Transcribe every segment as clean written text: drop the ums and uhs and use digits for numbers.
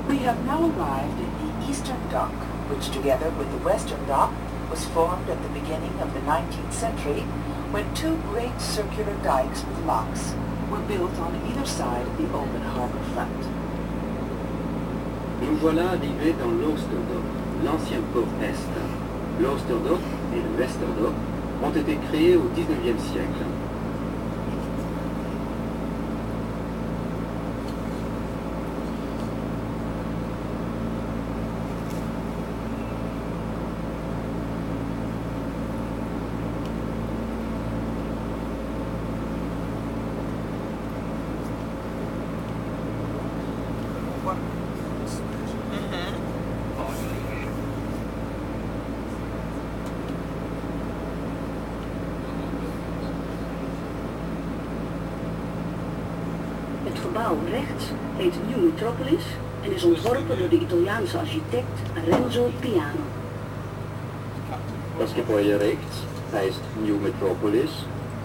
We have now arrived at the Eastern Dock, which together with the Western Dock was formed at the beginning of the 19th century when two great circular dikes with locks were built on either side of the open harbor front. Nous voilà arrivés dans l'Oosterdock, l'ancien port Est. L'Oosterdock et le Westerdock ont été créés au XIXe siècle. Het gebouw rechts heet New Metropolis en is ontworpen door de Italiaanse architect Renzo Piano. Das Gebäude rechts heißt New Metropolis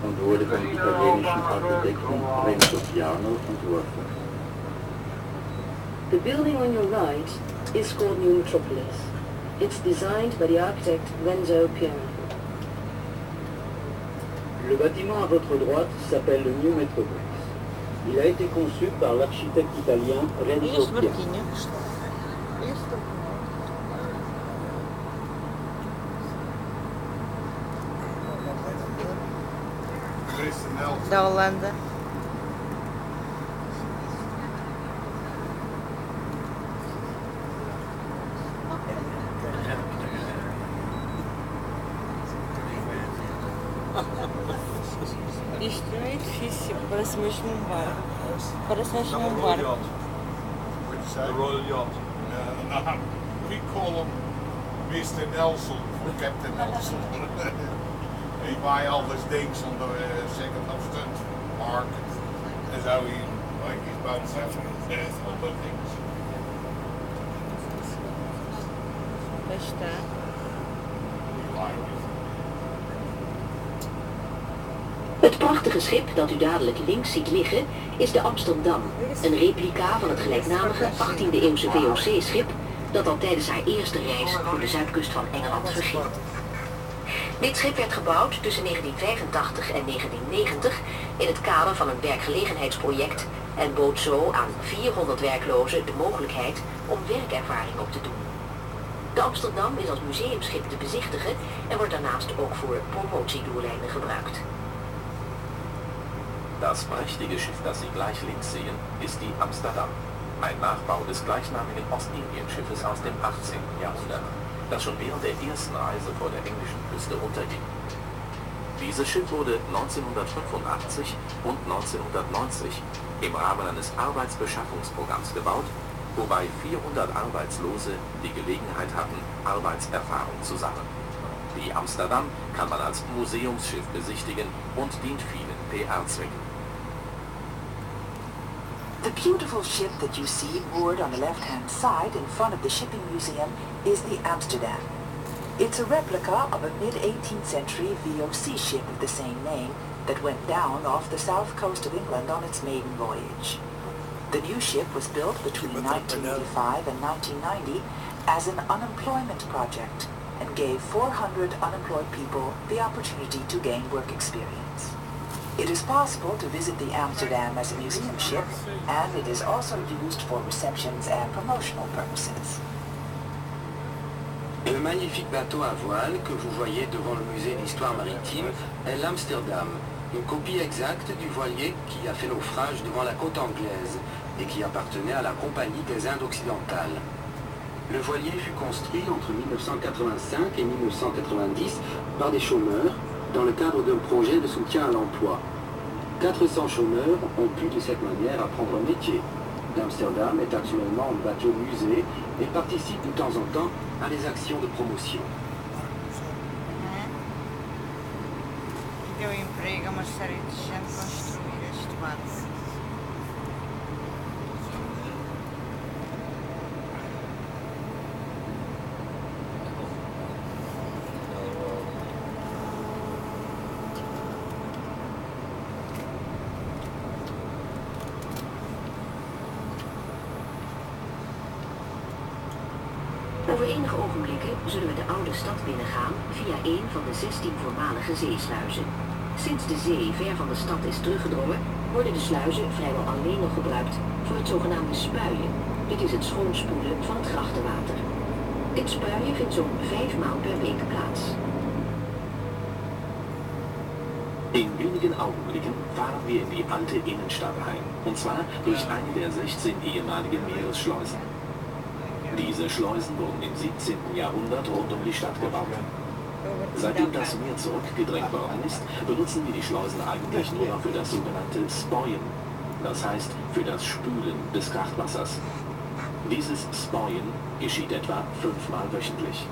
und wurde vom italienischen Architekten Renzo Piano entworfen. The building on your right is called New Metropolis. It's designed by the architect Renzo Piano. Le bâtiment à votre droite s'appelle le New Metropolis. Il a été conçu par l'architecte italien Renzo Piano. Da Hollanda. Isto não é edifício, parece mesmo um bar. Parece mesmo um barco. The Royal Yacht. We call him Mr. Nelson for Captain Nelson. Hij waait alles dings on the second of stunt mark. En zo hij, like he's about 7 other things. Daar está. Het prachtige schip dat u dadelijk links ziet liggen is de Amsterdam, een replica van het gelijknamige 18e-eeuwse VOC-schip dat al tijdens haar eerste reis voor de zuidkust van Engeland verging. Dit schip werd gebouwd tussen 1985 en 1990 in het kader van een werkgelegenheidsproject en bood zo aan 400 werklozen de mogelijkheid om werkervaring op te doen. De Amsterdam is als museumschip te bezichtigen en wordt daarnaast ook voor promotiedoeleinden gebruikt. Das prächtige Schiff, das Sie gleich links sehen, ist die Amsterdam, ein Nachbau des gleichnamigen Ostindienschiffes aus dem 18. Jahrhundert, das schon während der ersten Reise vor der englischen Küste unterging. Dieses Schiff wurde 1985 und 1990 im Rahmen eines Arbeitsbeschaffungsprogramms gebaut, wobei 400 Arbeitslose die Gelegenheit hatten, Arbeitserfahrung zu sammeln. Die Amsterdam kann man als Museumsschiff besichtigen und dient vielen PR-Zwecken. The beautiful ship that you see moored on the left-hand side in front of the shipping museum is the Amsterdam. It's a replica of a mid-18th century VOC ship of the same name that went down off the south coast of England on its maiden voyage. The new ship was built between 1985 and 1990 as an unemployment project and gave 400 unemployed people the opportunity to gain work experience. It is possible to visit the Amsterdam as a museum ship, and it is also used for receptions and promotional purposes. Le magnifique bateau à voile que vous voyez devant le musée d'histoire maritime est l'Amsterdam, une copie exacte du voilier qui a fait naufrage devant la côte anglaise et qui appartenait à la Compagnie des Indes occidentales. Le voilier fut construit entre 1985 et 1990 par des chômeurs dans le cadre d'un projet de soutien à l'emploi. 400 chômeurs ont pu de cette manière apprendre un métier. L'Amsterdam est actuellement un bateau musée et participe de temps en temps à des actions de promotion. Deu emprego a uma série de gente construir este barco. Over enige ogenblikken zullen we de oude stad binnengaan via een van de 16 voormalige zeesluizen. Sinds de zee ver van de stad is teruggedrongen, worden de sluizen vrijwel alleen nog gebruikt voor het zogenaamde spuien. Dit is het schoonspoelen van het grachtenwater. Dit spuien vindt zo'n 5 maal per week plaats. In wenigen Augenblicken fahren wir in die alte Innenstadt ein, und zwar durch eine der 16 ehemaligen Meeresschleusen. Diese Schleusen wurden im 17. Jahrhundert rund um die Stadt gebaut. Seitdem das Meer zurückgedrängt worden ist, benutzen wir die Schleusen eigentlich nur noch für das sogenannte Spuien, das heißt für das Spülen des Krachtwassers. Dieses Spuien geschieht etwa 5 Mal wöchentlich.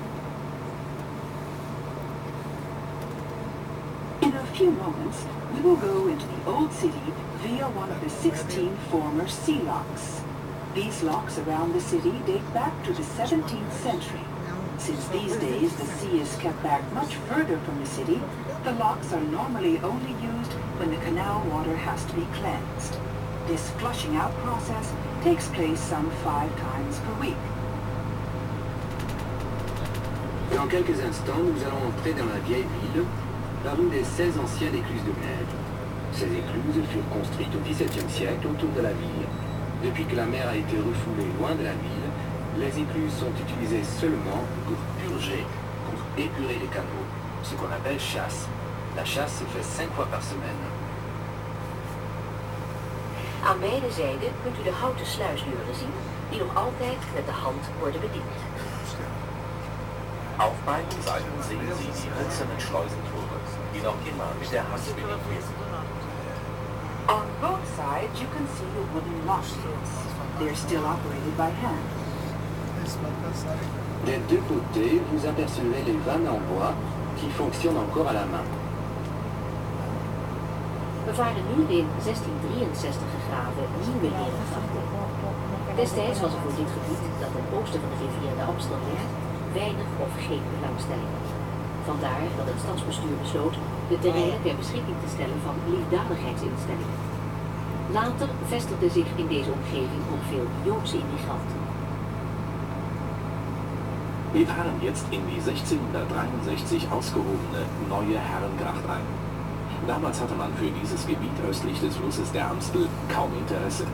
In a few moments, we will go into the old city via one of the 16 former sea locks. These locks around the city date back to the 17th century. Since these days the sea is kept back much further from the city, the locks are normally only used when the canal water has to be cleansed. This flushing out process takes place some 5 times per week. Dans quelques instants, nous allons entrer dans la vieille ville, par une des 16 anciennes écluses de mer. Ces écluses furent construites au XVIIe siècle autour de la ville. Depuis que la mer a été refoulée loin de la ville, les écluses sont utilisées seulement pour purger, pour épurer les canaux, ce qu'on appelle chasse. La chasse se fait 5 fois par semaine. Aan beide zijden kunt u de houten sluisdeuren zien, die nog altijd met de hand worden bediend. Auf beiden Seiten sehen Sie die hölzernen Schleusentore, die noch immer mit der Hand bedient werden. On both sides you can see the wooden lock gates. They're still operated by hand. Des deux côtés, vous apercevrez les vannes en bois qui fonctionnent encore à la main. We varen nu in 1663 gegraven nieuwe herengrachten. Destijds was er voor dit gebied, dat ten oosten van de rivier de Amstel ligt, weinig of geen belangstelling. Vandaar dat het stadsbestuur besloot de terreinen ter beschikking te stellen van liefdadigheidsinstellingen. Later vestigden zich in deze omgeving ook veel Joodse immigranten. Wir fahren jetzt in die 1663 ausgehobene neue Herrengracht ein. Damals hatte man für dieses Gebiet östlich des Flusses der Amstel kaum Interesse.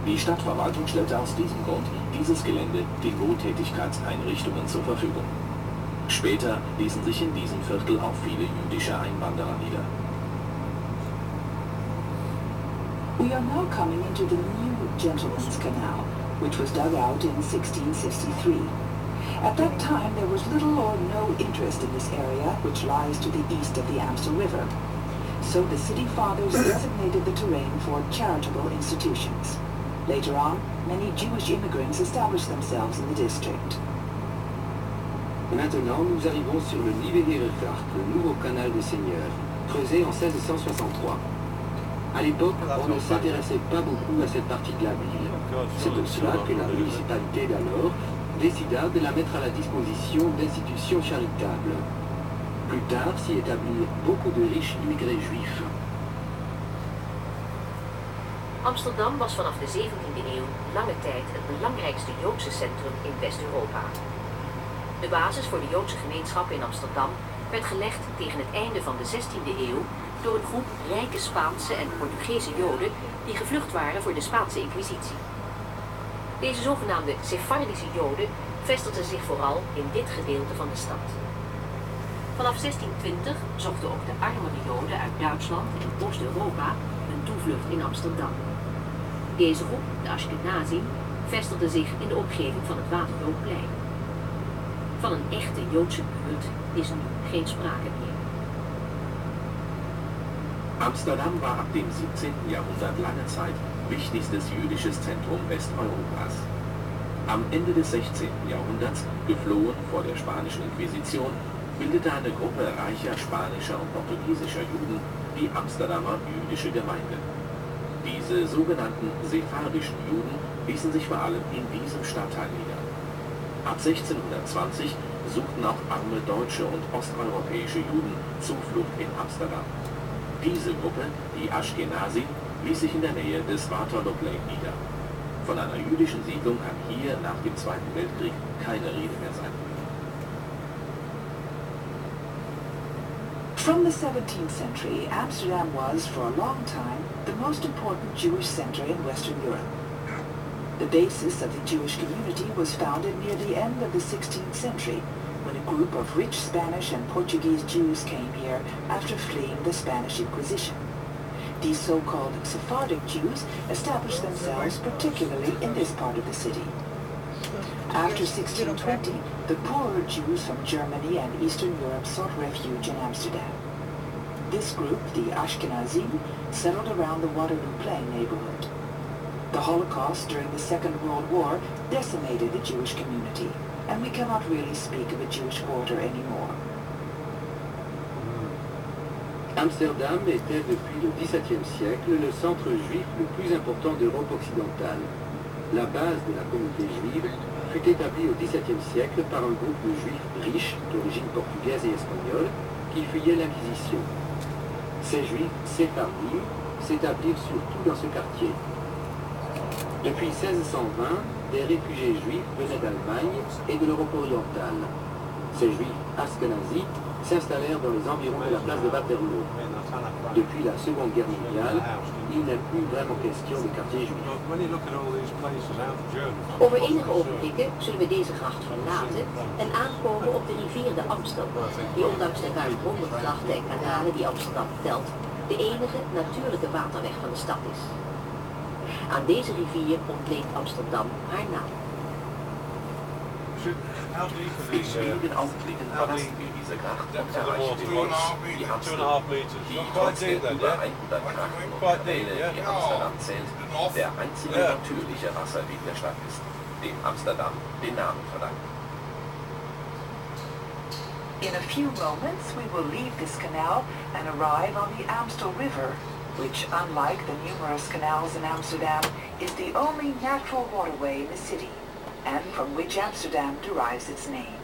Die Stadtverwaltung stellte aus diesem Grund dieses Gelände den Wohltätigkeitseinrichtungen zur Verfügung. Später ließen sich in diesem Viertel auch viele jüdische Einwanderer nieder. We are now coming into the new Gentleman's Canal, which was dug out in 1663. At that time there was little or no interest in this area, which lies to the east of the Amstel River. So the city fathers designated the terrain for charitable institutions. Later on, many Jewish immigrants established themselves in the district. Maintenant, nous arrivons sur le Nieuwe-Herengracht, le nouveau canal des seigneurs, creusé en 1663. À l'époque, on ne s'intéressait pas beaucoup à cette partie de la ville. C'est pour cela que la municipalité d'alors décida de la mettre à la disposition d'institutions charitables. Plus tard s'y établirent beaucoup de riches immigrés juifs. Amsterdam was vanaf de 17e eeuw lange tijd het belangrijkste Joodse centrum in West-Europa. De basis voor de Joodse gemeenschap in Amsterdam werd gelegd tegen het einde van de 16e eeuw door een groep rijke Spaanse en Portugese Joden die gevlucht waren voor de Spaanse Inquisitie. Deze zogenaamde Sephardische Joden vestigden zich vooral in dit gedeelte van de stad. Vanaf 1620 zochten ook de armere Joden uit Duitsland en Oost-Europa hun toevlucht in Amsterdam. Deze groep, de Ashkenazim, vestigde zich in de omgeving van het Waterloopplein. Van een echte Joodse buurt is nu geen sprake meer. Amsterdam war ab dem 17. Jahrhundert lange Zeit wichtigstes jüdisches Zentrum Westeuropas. Am Ende des 16. Jahrhunderts, geflohen vor der spanischen Inquisition, bildete eine Gruppe reicher spanischer und portugiesischer Juden die Amsterdamer jüdische Gemeinde. Diese sogenannten sephardischen Juden ließen sich vor allem in diesem Stadtteil nieder. Ab 1620 suchten auch arme deutsche und osteuropäische Juden Zuflucht in Amsterdam. Diese Gruppe, die Ashkenazi, ließ sich in der Nähe des Waterloopplein nieder. Von einer jüdischen Siedlung kann hier nach dem Zweiten Weltkrieg keine Rede mehr sein. From the 17th century, Amsterdam was, for a long time, the most important Jewish center in Western Europe. The basis of the Jewish community was founded near the end of the 16th century, when a group of rich Spanish and Portuguese Jews came here after fleeing the Spanish Inquisition. These so-called Sephardic Jews established themselves particularly in this part of the city. After 1620, the poorer Jews from Germany and Eastern Europe sought refuge in Amsterdam. This group, the Ashkenazim, settled around the Waterloo Plain neighborhood. The Holocaust during the Second World War decimated the Jewish community, and we cannot really speak of a Jewish quarter anymore. Amsterdam était depuis le XVIIe siècle le centre juif le plus important d'Europe occidentale. La base de la communauté juive fut établie au XVIIe siècle par un groupe de juifs riches d'origine portugaise et espagnole qui fuyaient l'Inquisition. Ces juifs séfardim s'établirent surtout dans ce quartier. Depuis 1620, des réfugiés juifs venaient d'Allemagne et de l'Europe orientale. Ces juifs ashkénazis s'installèrent dans les environs de la place de Waterloo. Depuis la Seconde Guerre mondiale, il n'est plus vraiment question de quartier juif. Over enige ogenblikken zullen we deze gracht verlaten en aankomen op de rivier de Amstel, die ondanks de ruim 100 grachten en kanalen die Amsterdam telt, de enige natuurlijke waterweg van de stad is. Aan deze rivier ontleent Amsterdam haar naam. In wenigen Augenblicken verlassen wir diese Gracht und erreichen den Fluss, die Amstel, die trotz der über 100 Grachten und Kanäle, die Amsterdam zählt, der einzige natürliche Wasserweg der Stadt ist, dem Amsterdam den Namen verdankt. In a few moments, we will leave this canal and arrive on the Amstel River, which, unlike the numerous canals in Amsterdam, is the only natural waterway in the city, and from which Amsterdam derives its name.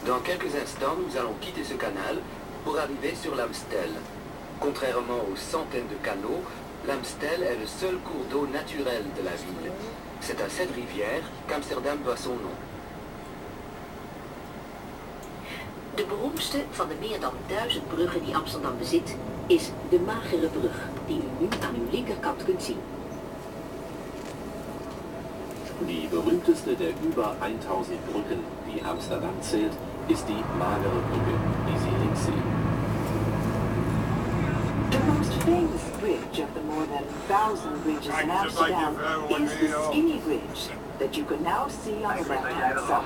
Dans quelques instants, nous allons quitter ce canal pour arriver sur l'Amstel. Contrairement aux centaines de canaux, l'Amstel est le seul cours d'eau naturel de la ville. C'est à cette rivière qu'Amsterdam doit son nom. De beroemdste van de meer dan 1000 bruggen die Amsterdam bezit, is de Magere Brug, die u nu aan uw linkerkant kunt zien. Die berühmteste der über 1000 Brücken, die Amsterdam zählt, ist die Magere Brücke, die Sie links sehen. The most famous bridge of the more than 1000 bridges in Amsterdam is the Skinny Bridge that you can now see on the left-hand side.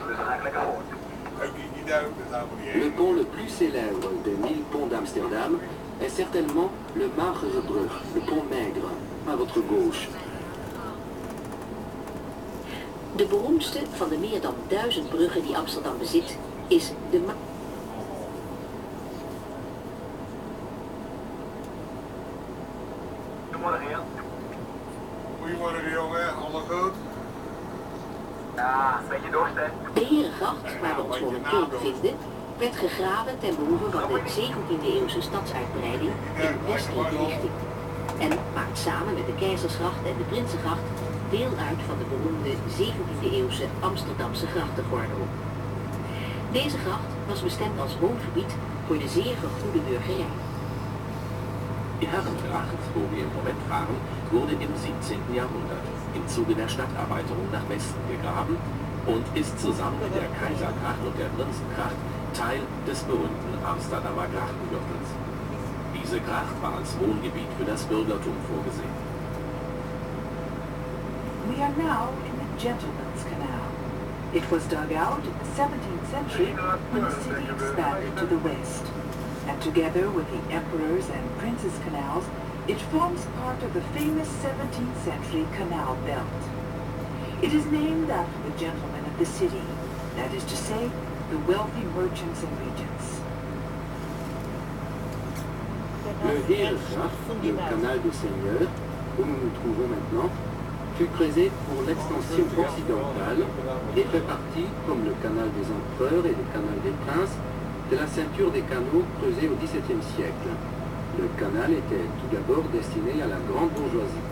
Le pont le plus célèbre des 1000 ponts d'Amsterdam est certainement le Magere Brug, le pont maigre, à votre gauche. De beroemdste van de meer dan 1000 bruggen die Amsterdam bezit, is de Goedemorgen jongen, alles goed? Ja, een beetje dorst hè? De Herengracht, waar we ons momenteel bevinden, werd gegraven ten behoeve van de 17e eeuwse stadsuitbreiding in westelijke richting en maakt samen met de Keizersgracht en de Prinsengracht deel uit van de beroemde 17e eeuwse Amsterdamse grachtengordel. Deze gracht was bestemd als woongebied voor de zeer vergoede burgerij. Die Herrengracht, wo wir im Moment fahren, wurde im 17. Jahrhundert im Zuge der Stadterweiterung nach Westen gegraben und ist zusammen mit der Kaisergracht und der Prinzengracht Teil des berühmten Amsterdamer Grachtengürtels. Diese Gracht war als Wohngebiet für das Bürgertum vorgesehen. We are now in the Gentleman's Canal. It was dug out in the 17th century when the city expanded to the west. And together with the Emperor's and Prince's canals, it forms part of the famous 17th century canal belt. It is named after the gentlemen of the city, that is to say, the wealthy merchants and regents. Le Herengracht, le canal de Seigneur, où nous nous trouvons maintenant, fut creusé pour l'extension occidentale et fait partie, comme le canal des empereurs et le canal des princes, de la ceinture des canaux creusés au XVIIe siècle. Le canal était tout d'abord destiné à la grande bourgeoisie.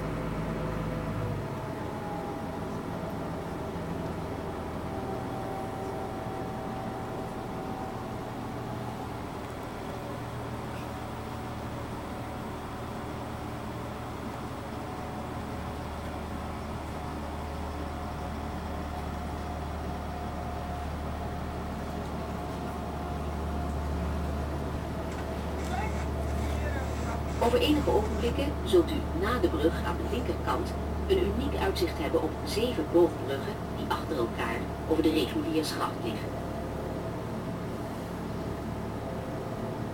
Over enige ogenblikken zult u na de brug aan de linkerkant een uniek uitzicht hebben op 7 boogbruggen die achter elkaar over de Reguliersgracht liggen.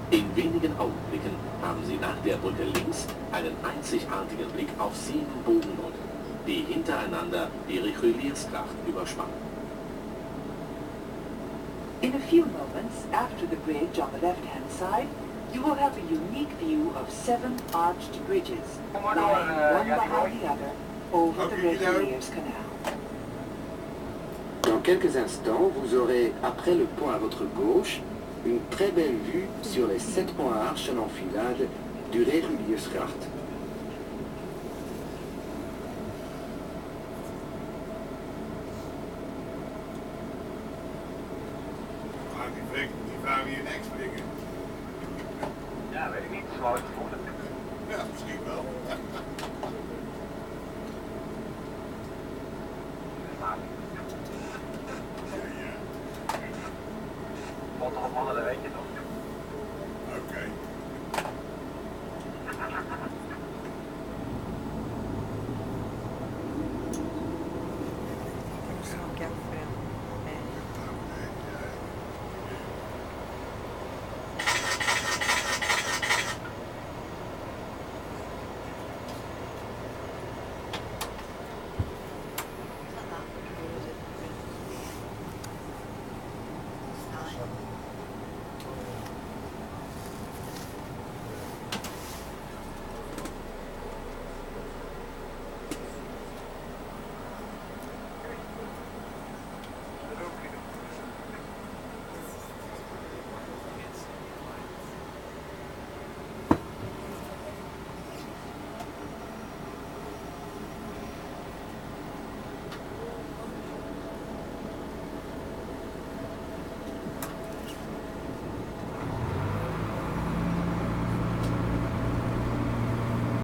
In wenigen Augenblicken haben Sie nach der Brücke links einen einzigartigen Blick auf 7 Bogenbrücken, die hintereinander die Reguliersgracht überspannen. In a few moments after the bridge on the left-hand side, you will have a unique view of 7 arched bridges, lying one behind the other over the Reguliers Canal. Dans quelques instants, vous aurez, après le pont à votre gauche, une très belle vue sur les 7 ponts à arches en enfilade du Reguliersgracht.